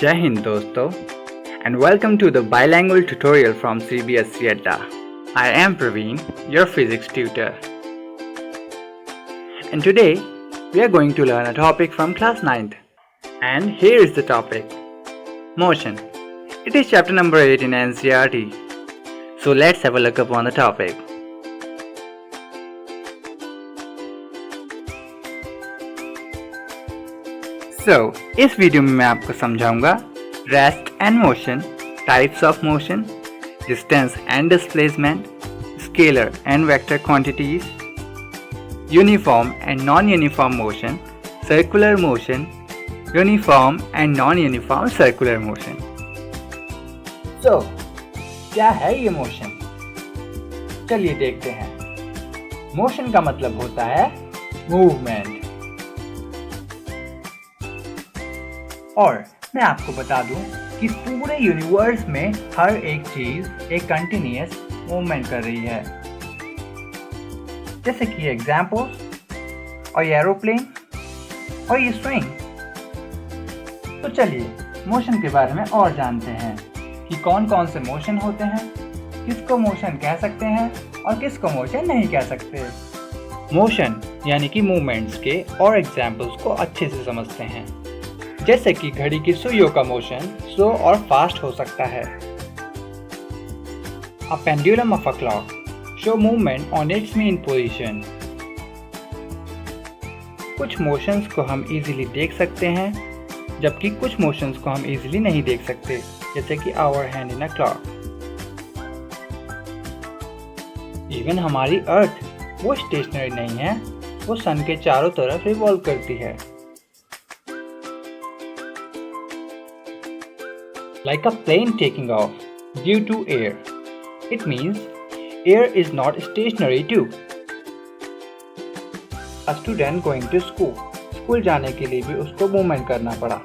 Jai Hind दोस्तों and welcome to the bilingual tutorial from CBSE Adda. I am Praveen, your physics tutor. And today we are going to learn a topic from class 9th. And here is the topic: motion. It is chapter number 8 in NCERT. So let's have a look upon the topic. इस video में मैं आपको समझाऊंगा rest and motion, types of motion, distance and displacement, scalar and vector quantities, uniform and non uniform motion, circular motion, uniform and non uniform circular motion. क्या है ये motion? चलिए देखते हैं। मोशन का मतलब होता है मूवमेंट। और मैं आपको बता दूं कि पूरे यूनिवर्स में हर एक चीज एक कंटिन्यूअस मूवमेंट कर रही है, जैसे कि एग्जाम्पल्स और ये एरोप्लेन और ये स्विंग। तो चलिए मोशन के बारे में और जानते हैं कि कौन कौन से मोशन होते हैं, किसको मोशन कह सकते हैं और किसको मोशन नहीं कह सकते। मोशन यानी कि मूवमेंट्स के और एग्जाम्पल्स को अच्छे से समझते हैं, जैसे कि घड़ी की सुइयों का मोशन स्लो और फास्ट हो सकता है। A pendulum of a clock show movement on its mean position. कुछ मोशंस को हम इजीली देख सकते हैं, जबकि कुछ मोशंस को हम इजीली नहीं देख सकते, जैसे कि our hand in a clock. Even हमारी अर्थ वो स्टेशनरी नहीं है, वो सन के चारों तरफ रिवॉल्व करती है। Like a plane taking off due to air. It means air is not stationary too. A student going to school. School जाने के लिए भी उसको मूवमेंट करना पड़ा।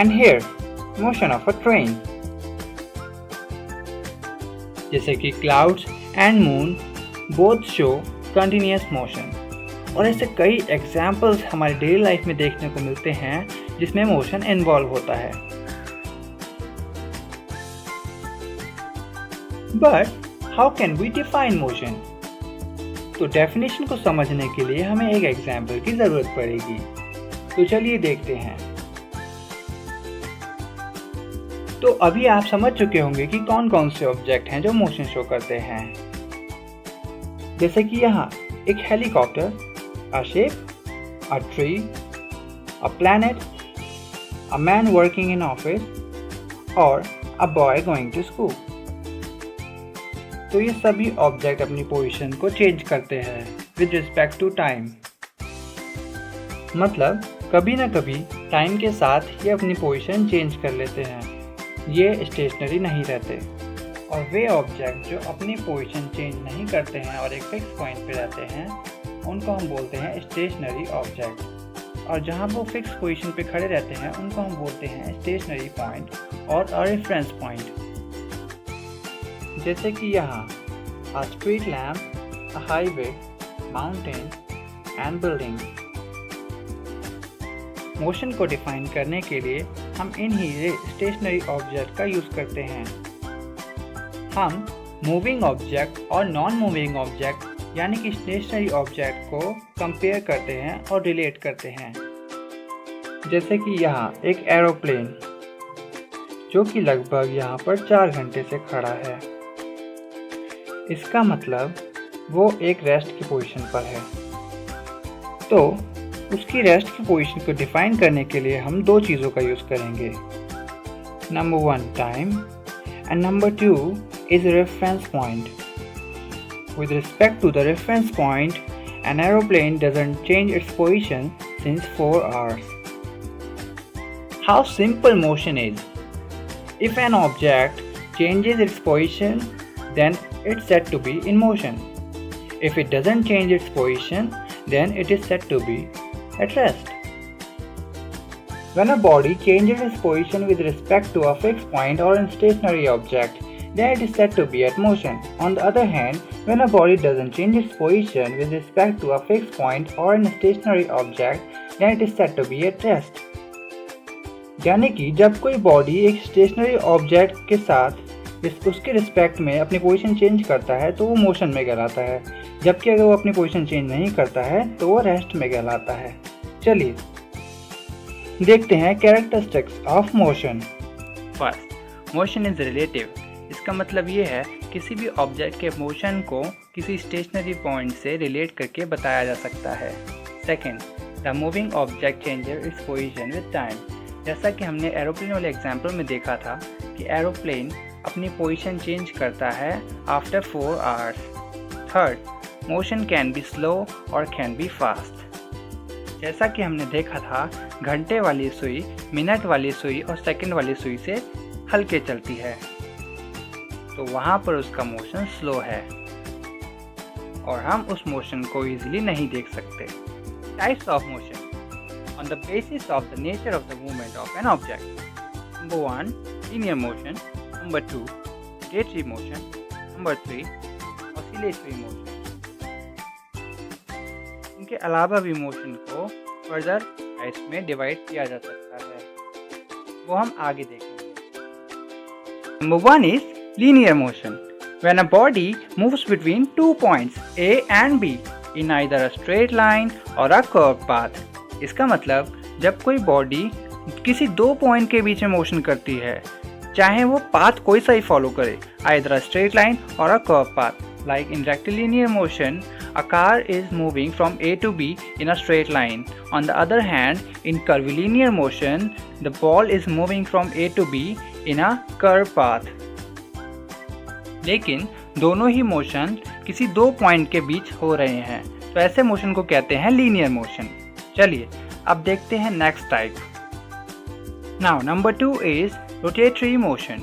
And here, motion of a train. जैसे कि clouds and moon both show continuous motion. और ऐसे कई एग्जाम्पल्स हमारी डेली लाइफ में देखने को मिलते हैं जिसमें मोशन इन्वॉल्व होता है। But how can we define motion? तो डेफिनेशन को समझने के लिए हमें एक एग्जाम्पल की जरूरत पड़ेगी। तो चलिए देखते हैं। तो अभी आप समझ चुके होंगे कि कौन कौन से ऑब्जेक्ट हैं जो मोशन शो करते हैं, जैसे कि यहाँ एक helicopter, a ship, a tree, a planet, a man working in office और a boy going to school. तो ये सभी ऑब्जेक्ट अपनी पोजीशन को चेंज करते हैं विद रिस्पेक्ट टू टाइम। मतलब कभी ना कभी टाइम के साथ ये अपनी पोजीशन चेंज कर लेते हैं, ये स्टेशनरी नहीं रहते। और वे ऑब्जेक्ट जो अपनी पोजीशन चेंज नहीं करते हैं और एक फिक्स पॉइंट पे रहते हैं, उनको हम बोलते हैं स्टेशनरी ऑब्जेक्ट। और जहाँ वो फिक्स पोजीशन पे खड़े रहते हैं उनको हम बोलते हैं स्टेशनरी पॉइंट और अ रेफरेंस पॉइंट। जैसे कि यहाँ a street lamp, a highway, mountain and building। Motion को डिफाइन करने के लिए हम इन ही स्टेशनरी ऑब्जेक्ट का यूज करते हैं। हम मूविंग ऑब्जेक्ट और नॉन मूविंग ऑब्जेक्ट यानी कि स्टेशनरी ऑब्जेक्ट को कंपेयर करते हैं और रिलेट करते हैं। जैसे कि यहाँ एक एरोप्लेन जो कि लगभग यहाँ पर 4 घंटे से खड़ा है, इसका मतलब वो एक रेस्ट की पोजीशन पर है। तो उसकी रेस्ट की पोजीशन को डिफाइन करने के लिए हम दो चीज़ों का यूज़ करेंगे। Number 1 time and number 2 is reference point. With respect to the reference point, an aeroplane doesn't change its position since 4 hours। How simple motion is. If an object changes its position, then it's said to be in motion. If it doesn't change its position, then it is said to be at rest. When a body changes its position with respect to a fixed point or a stationary object, then it is said to be at motion. On the other hand, when a body doesn't change its position with respect to a fixed point or a stationary object, then it is said to be at rest. यानी कि जब कोई body एक stationery object के साथ उसके respect में अपनी पोजीशन चेंज करता है तो वो मोशन में कहलाता है, जबकि अगर वो अपनी पोजीशन चेंज नहीं करता है तो वो रेस्ट में कहलाता है। चलिए देखते हैं characteristics of motion. First, motion is relative. इसका मतलब ये है किसी भी ऑब्जेक्ट के मोशन को किसी स्टेशनरी पॉइंट से रिलेट करके बताया जा सकता है। Second, the moving object changes its position with time. जैसा कि हमने एरोप्लेन वाले एग्जाम्पल में देखा था कि एरोप्लेन अपनी पोजीशन चेंज करता है after 4 hours. Third, motion can be slow और कैन बी फास्ट। जैसा कि हमने देखा था घंटे वाली सुई, मिनट वाली सुई और सेकंड वाली सुई से हल्के चलती है, तो वहाँ पर उसका मोशन स्लो है और हम उस मोशन को इजीली नहीं देख सकते। Types of motion on the basis of the nature of the movement of an object. Number 1, linear motion. Number 2, rotatory motion. Number 3, oscillatory motion. इनके अलावा भी मोशन को फर्दर टाइप्स में डिवाइड किया जा सकता है, वो हम आगे देखेंगे। Number 1 is linear motion. When a body moves between 2 points A and B in either a straight line or a curved path. इसका मतलब जब कोई बॉडी किसी 2 पॉइंट के बीच में मोशन करती है, चाहे वो पाथ कोई सा ही फॉलो करे, आइदर अ स्ट्रेट लाइन और a curve path. Like in rectilinear motion, a car is moving from A to B in a straight line. On the other hand, in curvilinear motion, the ball is moving from A to B in a curved path. लेकिन दोनों ही motion किसी 2 point के बीच हो रहे हैं, तो ऐसे motion को कहते हैं लीनियर मोशन। चलिए अब देखते हैं next type. Now number 2 is rotatory motion.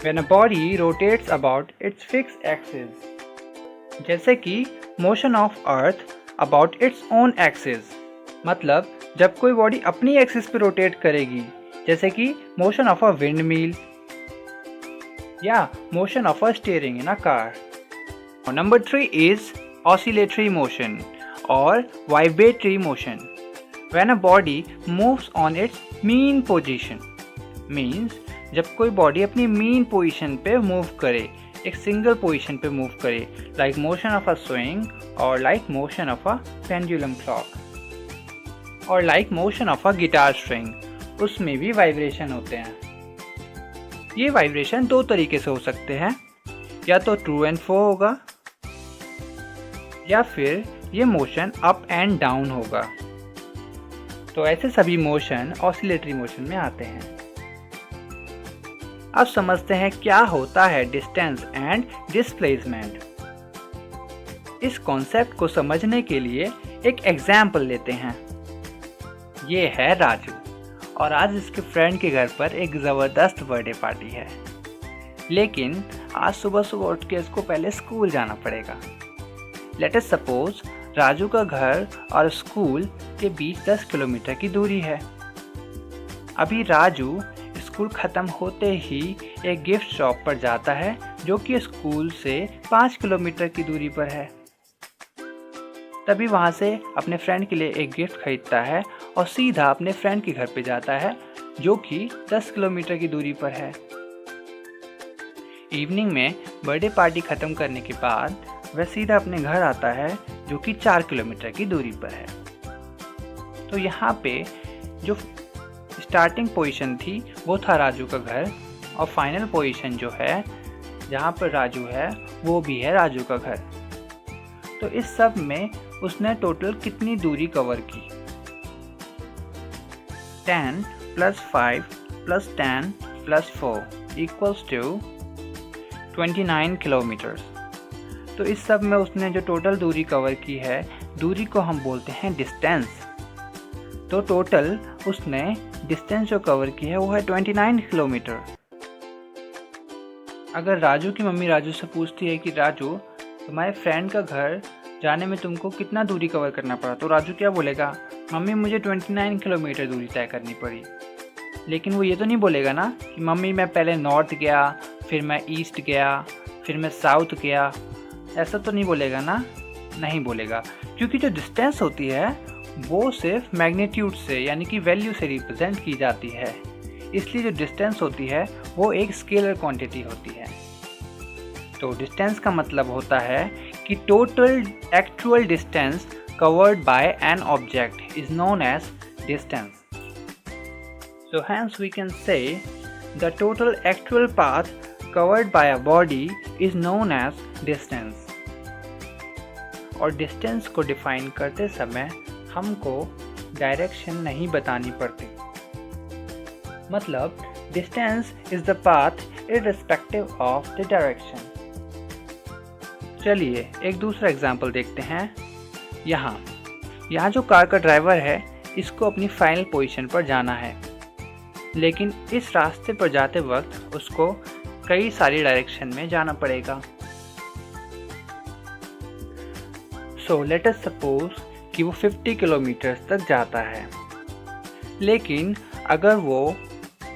When a body rotates about its fixed axis, जैसे कि motion of earth about its own axis. मतलब जब कोई बॉडी अपनी एक्सिस पे रोटेट करेगी, जैसे कि motion of a windmill या motion of a steering in a car. Number 3 is oscillatory motion और vibratory motion. When a body moves on its mean position, means जब कोई बॉडी अपनी मीन पोजीशन पे move करे, एक single position पे move करे, like motion of a swing और like motion of a pendulum clock और like motion of a guitar string, उसमें भी वाइब्रेशन होते हैं। ये वाइब्रेशन 2 तरीके से हो सकते हैं, या तो टू एंड फ्रो होगा या फिर ये मोशन अप एंड डाउन होगा। तो ऐसे सभी मोशन ऑसिलेटरी मोशन में आते हैं। अब समझते हैं क्या होता है डिस्टेंस एंड डिस्प्लेसमेंट। इस कॉन्सेप्ट को समझने के लिए एक एग्जाम्पल लेते हैं। ये है राजू और आज इसके फ्रेंड के घर पर एक ज़बरदस्त बर्थडे पार्टी है, लेकिन आज सुबह सुबह उठ के इसको पहले स्कूल जाना पड़ेगा। लेट अस सपोज राजू का घर और स्कूल के बीच 10 किलोमीटर की दूरी है। अभी राजू स्कूल ख़त्म होते ही एक गिफ्ट शॉप पर जाता है जो कि स्कूल से 5 किलोमीटर की दूरी पर है। तभी वहाँ से अपने फ्रेंड के लिए एक गिफ्ट खरीदता है और सीधा अपने फ्रेंड के घर पे जाता है जो कि 10 किलोमीटर की दूरी पर है। इवनिंग में बर्थडे पार्टी ख़त्म करने के बाद वह सीधा अपने घर आता है जो कि 4 किलोमीटर की दूरी पर है। तो यहाँ पे जो स्टार्टिंग पोजीशन थी वो था राजू का घर, और फाइनल पोजीशन जो है जहाँ पर राजू है वो भी है राजू का घर। तो इस सब में उसने टोटल कितनी दूरी कवर की? 10 + 5 + 10 + 4 इक्वल्स टू 29 किलोमीटर्स। तो इस सब में उसने जो टोटल दूरी कवर की है, दूरी को हम बोलते हैं डिस्टेंस। तो टोटल उसने डिस्टेंस जो कवर की है वो है 29 किलोमीटर। अगर राजू की मम्मी राजू से पूछती है कि राजू तुम्हारे फ्रेंड का घर जाने में तुमको कितना दूरी कवर करना पड़ा, तो राजू क्या बोलेगा? मम्मी मुझे 29 किलोमीटर दूरी तय करनी पड़ी। लेकिन वो ये तो नहीं बोलेगा ना कि मम्मी मैं पहले नॉर्थ गया, फिर मैं ईस्ट गया, फिर मैं साउथ गया। ऐसा तो नहीं बोलेगा ना, नहीं बोलेगा, क्योंकि जो डिस्टेंस होती है वो सिर्फ मैग्नीट्यूड से यानी कि वैल्यू से रिप्रेजेंट की जाती है। इसलिए जो डिस्टेंस होती है वो एक स्केलर क्वांटिटी होती है। तो डिस्टेंस का मतलब होता है कि total actual distance covered by an object is known as distance. So hence we can say the total actual path covered by a body is known as distance. और distance को define करते समय हमको डायरेक्शन नहीं बतानी पड़ती। मतलब distance is the path irrespective of the direction. चलिए एक दूसरा एग्जाम्पल देखते हैं। यहाँ जो कार का ड्राइवर है इसको अपनी फाइनल पोजीशन पर जाना है, लेकिन इस रास्ते पर जाते वक्त उसको कई सारी डायरेक्शन में जाना पड़ेगा। सो लेट अस सपोज कि वो 50 किलोमीटर तक जाता है, लेकिन अगर वो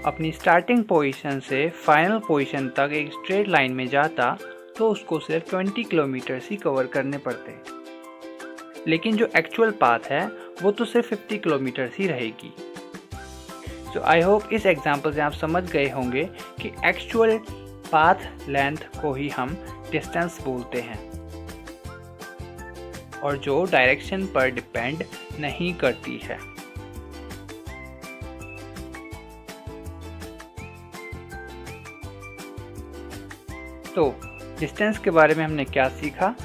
अपनी स्टार्टिंग पोजीशन से फाइनल पोजीशन तक एक स्ट्रेट लाइन में जाता तो उसको सिर्फ 20 किलोमीटर ही कवर करने पड़ते, लेकिन जो एक्चुअल पाथ है वो तो सिर्फ 50 किलोमीटर ही रहेगी। सो आई होप इस एग्जांपल से आप समझ गए होंगे कि एक्चुअल पाथ लेंथ को ही हम डिस्टेंस बोलते हैं और जो डायरेक्शन पर डिपेंड नहीं करती है। तो डिस्टेंस के बारे में हमने क्या सीखा?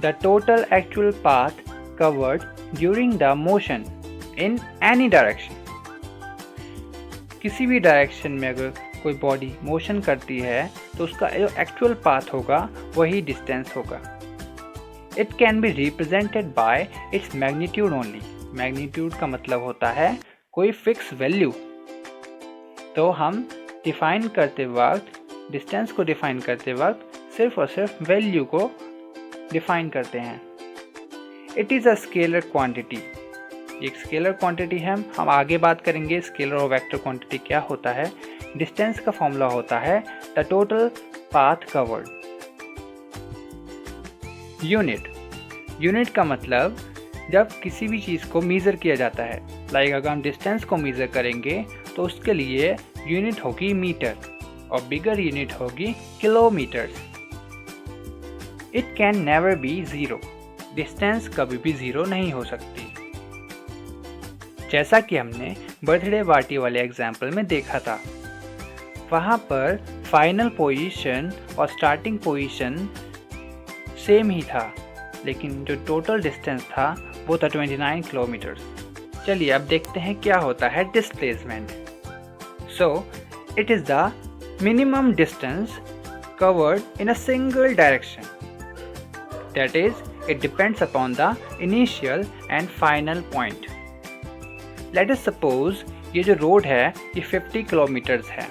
The total actual path covered during the motion in any direction. किसी भी डायरेक्शन में अगर कोई बॉडी मोशन करती है तो उसका जो एक्चुअल पाथ होगा वही डिस्टेंस होगा। It can be represented by its magnitude only. Magnitude का मतलब होता है कोई फिक्स वैल्यू। तो हम डिफाइन करते वक्त, डिस्टेंस को डिफाइन करते वक्त सिर्फ और सिर्फ वैल्यू को डिफाइन करते हैं। It is a scalar quantity. एक स्केलर क्वांटिटी है। हम आगे बात करेंगे स्केलर और वेक्टर क्वांटिटी क्या होता है। डिस्टेंस का फॉर्मूला होता है the total path covered. Unit का मतलब जब किसी भी चीज़ को मेज़र किया जाता है, लाइक अगर हम डिस्टेंस को मेज़र करेंगे तो उसके लिए यूनिट होगी मीटर और बिगर यूनिट होगी kilometres. It can never be zero. Distance कभी भी ज़ीरो नहीं हो सकती। जैसा कि हमने बर्थडे पार्टी वाले एग्जाम्पल में देखा था, वहाँ पर फाइनल पोजीशन और स्टार्टिंग पोजीशन सेम ही था, लेकिन जो टोटल डिस्टेंस था वो था 29 किलोमीटर। चलिए अब देखते हैं क्या होता है displacement. So it is the minimum distance covered in a single direction. That is, it depends upon the initial and final point. Let us suppose ये जो रोड है ये 50 किलोमीटर्स है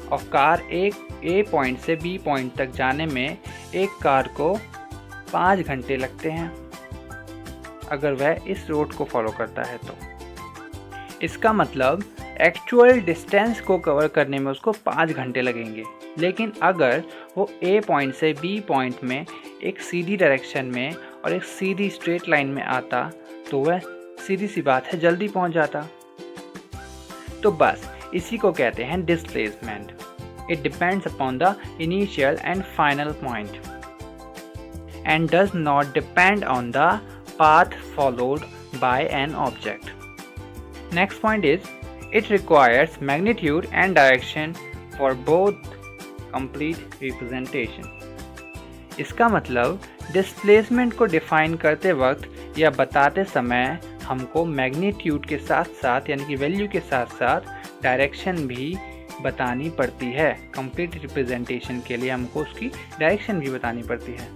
और कार एक A पॉइंट से B पॉइंट तक जाने में एक कार को 5 घंटे लगते हैं अगर वह इस रोड को फॉलो करता है। तो इसका मतलब एक्चुअल डिस्टेंस को कवर करने में उसको 5 घंटे लगेंगे, लेकिन अगर वो A पॉइंट से B पॉइंट में एक सीधी डायरेक्शन में और एक सीधी स्ट्रेट लाइन में आता तो वह सीधी सी बात है जल्दी पहुंच जाता। तो बस इसी को कहते हैं displacement. It depends upon the initial and final point and does not depend on the path followed by an object. Next point is, it requires magnitude and direction for both complete representation. इसका मतलब displacement को define करते वक्त या बताते समय हमको magnitude के साथ साथ यानी कि वैल्यू के साथ साथ डायरेक्शन भी बतानी पड़ती है। कंप्लीट रिप्रेजेंटेशन के लिए हमको उसकी डायरेक्शन भी बतानी पड़ती है।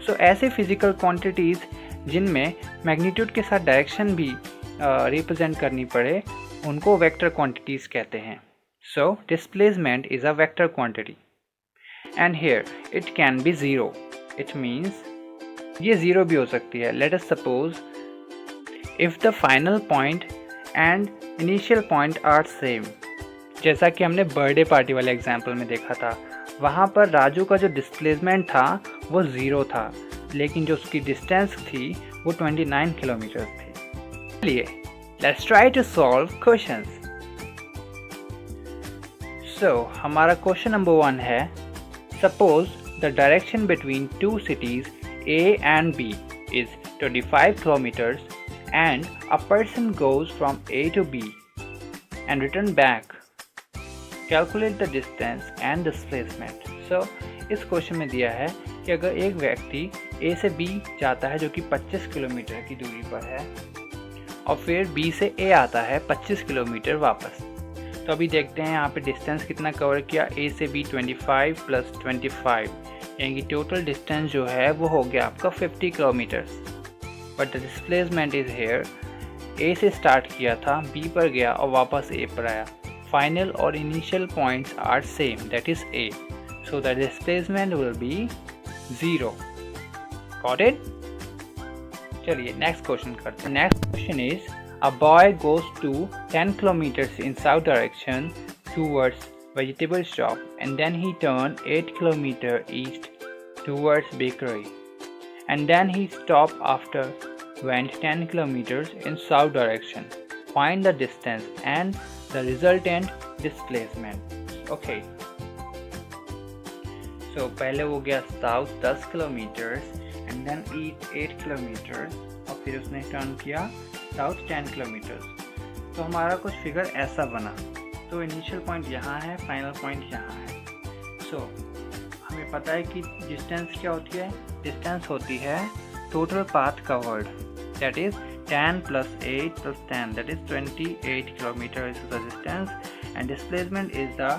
सो ऐसे फिजिकल क्वांटिटीज़ जिनमें मैग्नीट्यूड के साथ डायरेक्शन भी रिप्रेजेंट करनी पड़े उनको वेक्टर क्वांटिटीज़ कहते हैं। So displacement is a vector quantity and here it can be zero. It means ये ज़ीरो भी हो सकती है। Let us suppose if the final point and initial point are same, जैसा कि हमने बर्थडे पार्टी वाले एग्जाम्पल में देखा था, वहाँ पर राजू का जो डिस्प्लेसमेंट था वो ज़ीरो था, लेकिन जो उसकी डिस्टेंस थी वो 29 किलोमीटर थी। चलिए let's try to solve questions. हमारा क्वेश्चन नंबर 1 है, suppose the direction between two cities A and B is 25 kilometers and a person goes from A to B and return back. Calculate the distance and displacement. इस question में दिया है कि अगर एक व्यक्ति A से B जाता है जो कि 25 किलोमीटर की दूरी पर है और फिर B से A आता है 25 किलोमीटर वापस, तो अभी देखते हैं यहाँ पे डिस्टेंस कितना कवर किया। A से B 25 प्लस 25 यानी कि टोटल डिस्टेंस जो है वो हो गया आपका 50 kilometres. But the displacement is here, A से स्टार्ट किया था, B पर गया और वापस A पर आया। फाइनल और initial points are same, that is A, so the displacement will be 0। Got it? चलिए नेक्स्ट क्वेश्चन करते हैं। Next question is, a boy goes to 10 kilometers in south direction towards vegetable shop and then he turned 8 kilometer east towards bakery and then he stopped after went 10 kilometers in south direction. Find the distance and the resultant displacement. Okay. So पहले वो गया south 10 kilometres and then 8 kilometres और फिर उसने turn किया south 10 kilometres. तो हमारा कुछ फिगर ऐसा बना। तो इनिशियल पॉइंट यहाँ है, फाइनल पॉइंट यहाँ है। हमें पता है कि डिस्टेंस क्या होती है। डिस्टेंस होती है total path covered, that is 10 plus 8 plus 10, that is 28 kilometers is the distance, and displacement is the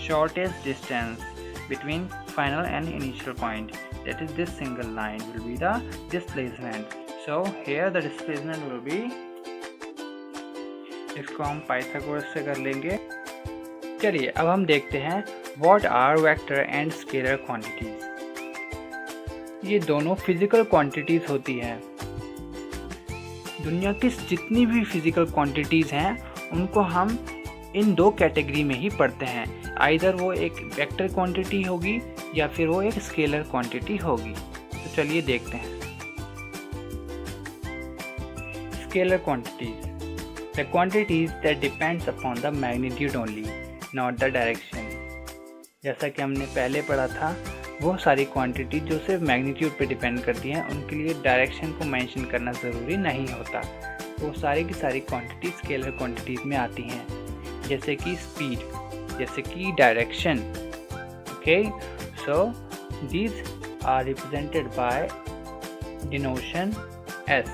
shortest distance between final and initial point, that is this single line will be the displacement. So here the displacement will be, इसको हम Pythagoras से कर लेंगे। चलिए अब हम देखते हैं what are vector and scalar quantities। ये दोनों फिजिकल क्वांटिटीज होती हैं। दुनिया की जितनी भी फिजिकल क्वांटिटीज हैं उनको हम इन दो कैटेगरी में ही पढ़ते हैं, आइदर वो एक वेक्टर क्वांटिटी होगी या फिर वो एक स्केलर क्वांटिटी होगी। तो चलिए देखते हैं। Scalar quantities, the quantities that depends upon the magnitude only, not the direction. जैसा कि हमने पहले पढ़ा था, वो सारी क्वांटिटी जो सिर्फ मैग्नीट्यूड पे डिपेंड करती हैं उनके लिए डायरेक्शन को मेंशन करना ज़रूरी नहीं होता। वो सारी की सारी क्वांटिटी स्केलर क्वांटिटीज़ में आती हैं, जैसे कि स्पीड, जैसे कि direction. Okay, so these are represented by denotation S.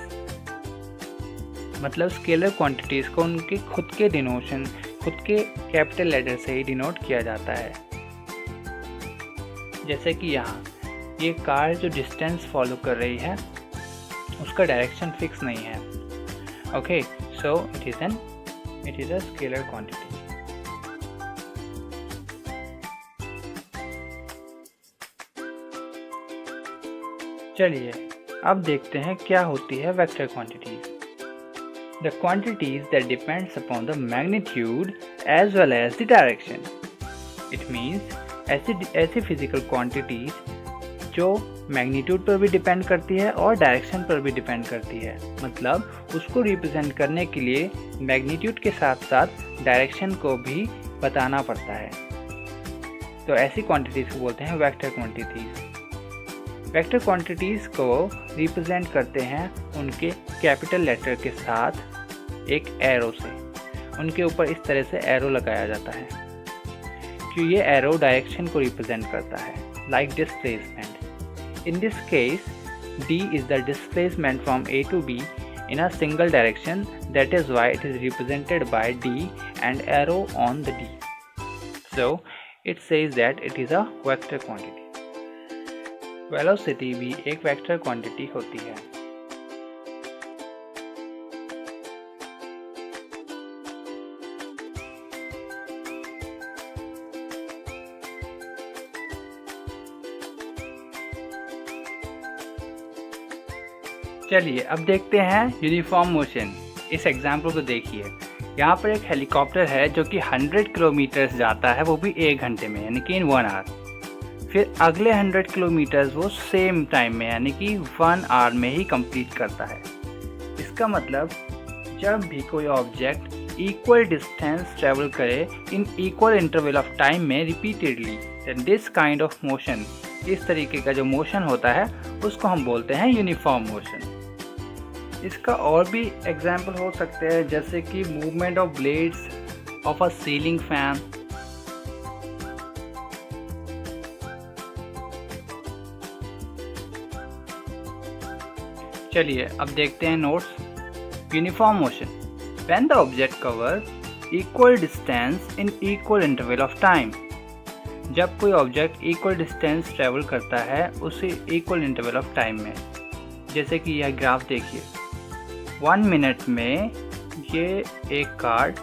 मतलब स्केलर क्वांटिटीज़ को उनके खुद के डिनोशन, खुद के कैपिटल लेटर से ही डिनोट किया जाता है। जैसे कि यहाँ ये कार जो डिस्टेंस फॉलो कर रही है उसका डायरेक्शन फिक्स नहीं है। Okay, so it is a scalar quantity. चलिए अब देखते हैं क्या होती है vector quantities. The quantities that depends upon the magnitude as well as the direction. It means ऐसी फिजिकल क्वांटिटीज जो मैग्नीट्यूड पर भी डिपेंड करती है और डायरेक्शन पर भी डिपेंड करती है। मतलब उसको रिप्रेजेंट करने के लिए मैग्नीट्यूड के साथ साथ डायरेक्शन को भी बताना पड़ता है। तो ऐसी क्वांटिटीज़ को बोलते हैं वेक्टर क्वांटिटीज़। वेक्टर क्वांटिटीज़ को रिप्रेजेंट करते हैं उनके कैपिटल लेटर के साथ एक एरो से। उनके ऊपर इस तरह से एरो लगाया जाता है कि ये एरो डायरेक्शन को रिप्रेजेंट करता है, like displacement. In this case D is the displacement from A to B in a single direction, that is why it is represented by D and arrow on the D. So it says that it is a vector quantity. Velocity भी एक vector quantity होती है। चलिए अब देखते हैं uniform motion. इस example को देखिए, यहाँ पर एक हेलीकॉप्टर है जो कि 100 किलोमीटर्स जाता है, वो भी 1 घंटे में, यानी कि इन 1 आवर। फिर अगले 100 किलोमीटर्स वो सेम टाइम में यानी कि 1 आवर में ही कंप्लीट करता है। इसका मतलब जब भी कोई ऑब्जेक्ट इक्वल डिस्टेंस ट्रेवल करे in equal interval of time में repeatedly, then this kind of motion, इस तरीके का जो मोशन होता है उसको हम बोलते हैं यूनिफॉर्म मोशन। इसका और भी एग्जाम्पल हो सकते हैं, जैसे कि movement of blades of a ceiling fan. चलिए अब देखते हैं notes. Uniform motion, when the object cover equal distance in equal interval of time. जब कोई ऑब्जेक्ट इक्वल डिस्टेंस ट्रेवल करता है उसी इक्वल इंटरवल ऑफ टाइम में, जैसे कि यह ग्राफ देखिए, 1 मिनट में ये एक कार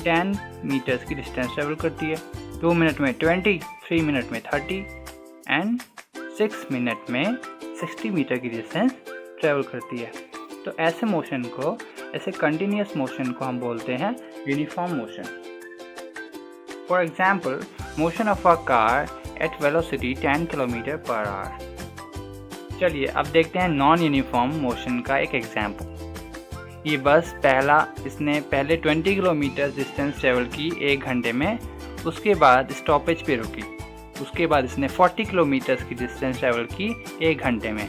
10 मीटर्स की डिस्टेंस ट्रेवल करती है, 2 मिनट में 20, 3 मिनट में 30 एंड 6 मिनट में 60 मीटर की डिस्टेंस ट्रेवल करती है। तो ऐसे मोशन को, ऐसे कंटिन्यूस मोशन को हम बोलते हैं uniform motion. For example, motion of a car eight velocity 10 kilometre per hour. चलिए अब देखते हैं नॉन यूनिफॉर्म मोशन का एक एग्जाम्पल। ये बस इसने पहले 20 किलोमीटर डिस्टेंस ट्रेवल की 1 घंटे में, उसके बाद स्टॉपेज पे रुकी, उसके बाद इसने 40 किलोमीटर की डिस्टेंस ट्रेवल की 1 घंटे में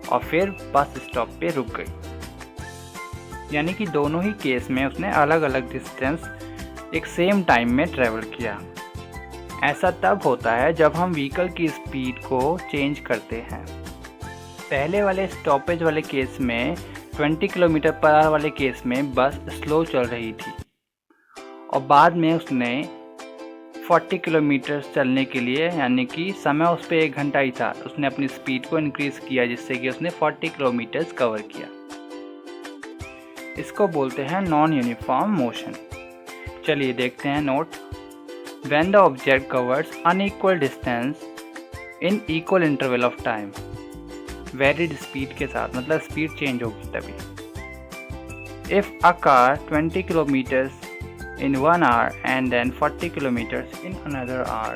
और फिर बस स्टॉप पे रुक गई। यानी कि दोनों ही केस में उसने अलग अलग डिस्टेंस एक सेम टाइम में ट्रेवल किया। ऐसा तब होता है जब हम व्हीकल की स्पीड को चेंज करते हैं। पहले वाले स्टॉपेज वाले केस में 20 किलोमीटर पर आवर वाले केस में बस स्लो चल रही थी और बाद में उसने 40 किलोमीटर चलने के लिए, यानी कि समय उस पर 1 घंटा ही था, उसने अपनी स्पीड को इंक्रीज़ किया जिससे कि उसने 40 किलोमीटर्स कवर किया। इसको बोलते हैं नॉन यूनिफॉर्म मोशन। चलिए देखते हैं note. When the object covers unequal distance in equal interval of time, varied speed के साथ, मतलब स्पीड चेंज होगी तभी। If a car 20 kilometres in 1 hour and then 40 kilometers in another hour,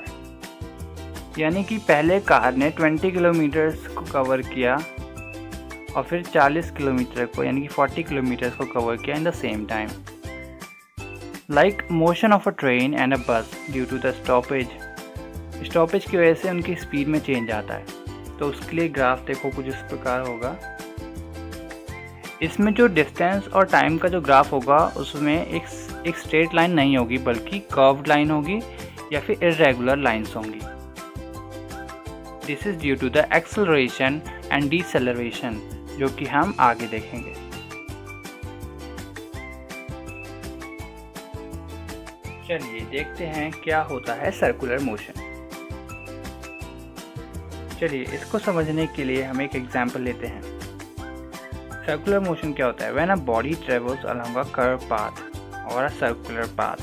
यानी कि पहले कार ने 20 किलोमीटर्स को कवर किया और फिर 40 किलोमीटर को, यानी कि 40 किलोमीटर्स को कवर किया in the same time. Like motion of a train and अ बस ड्यू टू द स्टॉपेज की वजह से उनकी स्पीड में चेंज आता है। तो उसके लिए ग्राफ देखो कुछ इस प्रकार होगा। इसमें जो डिस्टेंस और टाइम का जो ग्राफ होगा उसमें एक स्ट्रेट लाइन नहीं होगी, बल्कि कर्व्ड लाइन होगी या फिर इर्रेगुलर लाइंस होंगी। This is due to the acceleration and deceleration, जो कि हम आगे देखेंगे। चलिए देखते हैं क्या होता है सर्कुलर मोशन। चलिए इसको समझने के लिए हम एक एग्जाम्पल लेते हैं। सर्कुलर मोशन क्या होता है? When a body travels along a curve path और अ सर्कुलर पाथ।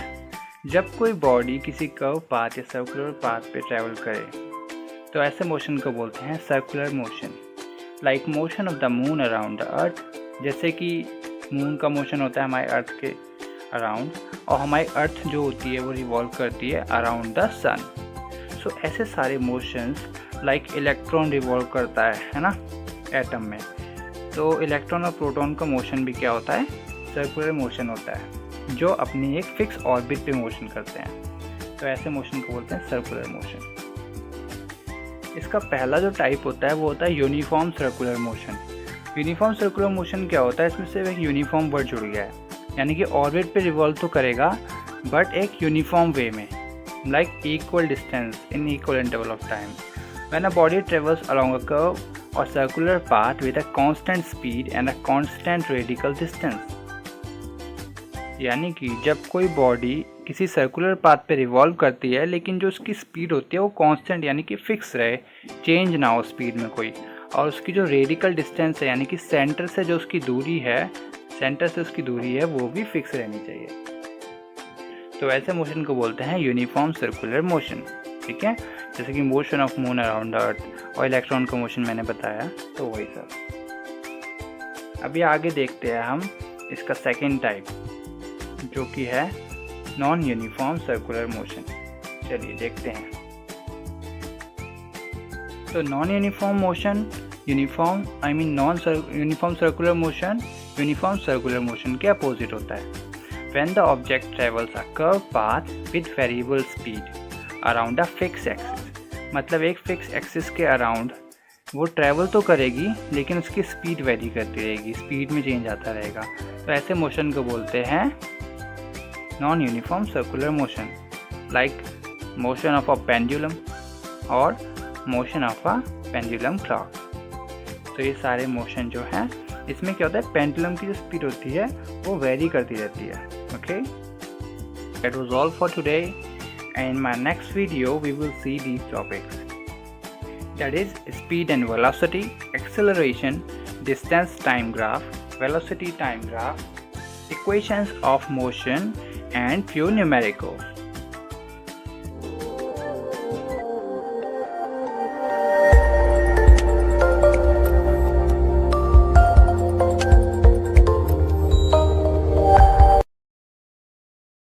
जब कोई बॉडी किसी कर्व पाथ या सर्कुलर पाथ पे ट्रेवल करे तो ऐसे मोशन को बोलते हैं circular motion. Like motion of the moon around the earth, जैसे कि मून का मोशन होता है हमारे अर्थ के अराउंड, और हमारी अर्थ जो होती है वो रिवॉल्व करती है अराउंड द सन। सो ऐसे सारे मोशंस, लाइक इलेक्ट्रॉन रिवॉल्व करता है ना एटम में, तो इलेक्ट्रॉन और प्रोटॉन का मोशन भी क्या होता है? सर्कुलर मोशन होता है, जो अपनी एक फिक्स ऑर्बिट पे मोशन करते हैं। तो ऐसे मोशन को बोलते हैं सर्कुलर मोशन। इसका पहला जो टाइप होता है वो होता है uniform circular motion. Uniform circular motion क्या होता है? इसमें सिर्फ एक यूनिफॉर्म वर्ड जुड़ गया है, यानी कि ऑर्बिट पे रिवॉल्व तो करेगा बट एक यूनिफॉर्म वे में, like equal distance in equal interval of time. When a body travels along a curve or circular path with a constant speed and a constant radical distance। यानी कि जब कोई body किसी circular path पे revolve करती है लेकिन जो उसकी स्पीड होती है वो कांस्टेंट यानी कि फिक्स रहे, चेंज ना हो स्पीड में कोई, और उसकी जो रेडिकल डिस्टेंस है यानी कि सेंटर से जो उसकी दूरी है, सेंटर से उसकी दूरी है वो भी फिक्स रहनी चाहिए। तो ऐसे मोशन को बोलते हैं यूनिफॉर्म सर्कुलर मोशन। ठीक है, जैसे कि motion of moon around the earth और इलेक्ट्रॉन का मोशन मैंने बताया, तो वही सब। अभी आगे देखते हैं हम इसका सेकेंड टाइप, जो कि है नॉन यूनिफॉर्म सर्कुलर मोशन। चलिए देखते हैं। तो non uniform motion, uniform circular motion uniform circular motion के अपोजिट होता है। when the object travels a curved path with variable speed around a fixed axis, मतलब एक फिक्स एक्सिस के अराउंड वो ट्रैवल तो करेगी लेकिन उसकी स्पीड वेरी करती रहेगी, स्पीड में चेंज आता रहेगा। तो ऐसे मोशन को बोलते हैं non uniform circular motion, like motion of a pendulum और motion of a pendulum clock. तो ये सारे मोशन जो हैं इसमें क्या होता है, पेंडुलम की जो स्पीड होती है वो वेरी करती रहती है। Okay, that was all for today, and in my next video we will see these topics, that is speed and velocity, acceleration, distance time graph, velocity time graph, equations of motion and few numericals.